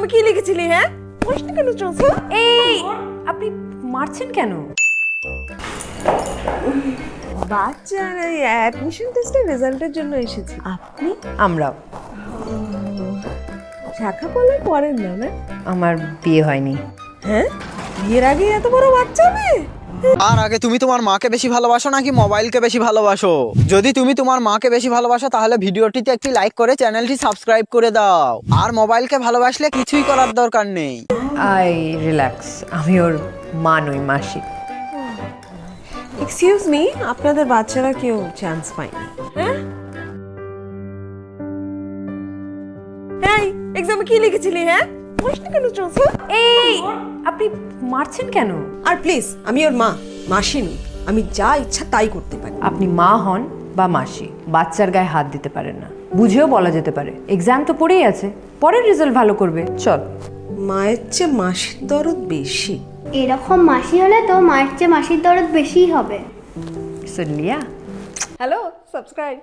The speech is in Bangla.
এক্সামে কি লিখেছিলি? হ্যাঁ, প্রশ্ন কেন চলছে? এই আপনি মারছেন কেন? বাচ্চার এই অ্যাডমিশন টেস্টের রেজাল্টের জন্য এসেছি। আপনি? আমরাও। শাখা পলা পড়েন না না? আমার বিয়ে হয়নি। হ্যাঁ, বিয়ের আগে এত বড় বাচ্চা মেয়ে? আর আগে তুমি তোমার মাকে বেশি ভালোবাসো নাকি মোবাইলকে বেশি ভালোবাসো? যদি তুমি তোমার মাকে বেশি ভালোবাসো তাহলে ভিডিওটিতে একটি লাইক করে চ্যানেলটি সাবস্ক্রাইব করে দাও। আর মোবাইলকে ভালোবাসলে কিছুই করার দরকার নেই। আই রিল্যাক্স, আমি ওর মা নই, মাসি। এক্সকিউজ মি, আপনাদের বাচ্চারা কেউ চান্স পায়নি? হ্যাঁ, এই এক্সামে কি লিখেছিলি? হ্যাঁ, প্রশ্ন কেন চলছে? এই আপনি মারছেন কেন? আর প্লিজ, আমি ওর মা, মাসি নই। আমি যা ইচ্ছা তাই করতে পারি। আপনি মা হন বা মাসি, বাচ্চার গায়ে হাত দিতে পারেন না। বুঝেও বলা যেতে পারে এক্সাম তো পড়েই আছে, পরের রেজাল্ট ভালো করবে। চল। মায়ের চেয়ে মাসির দরদ বেশি। এরকম মাসি হলে তো মায়ের চেয়ে মাসির দরদ বেশিই হবে। সুন লিয়া। Hello, subscribe.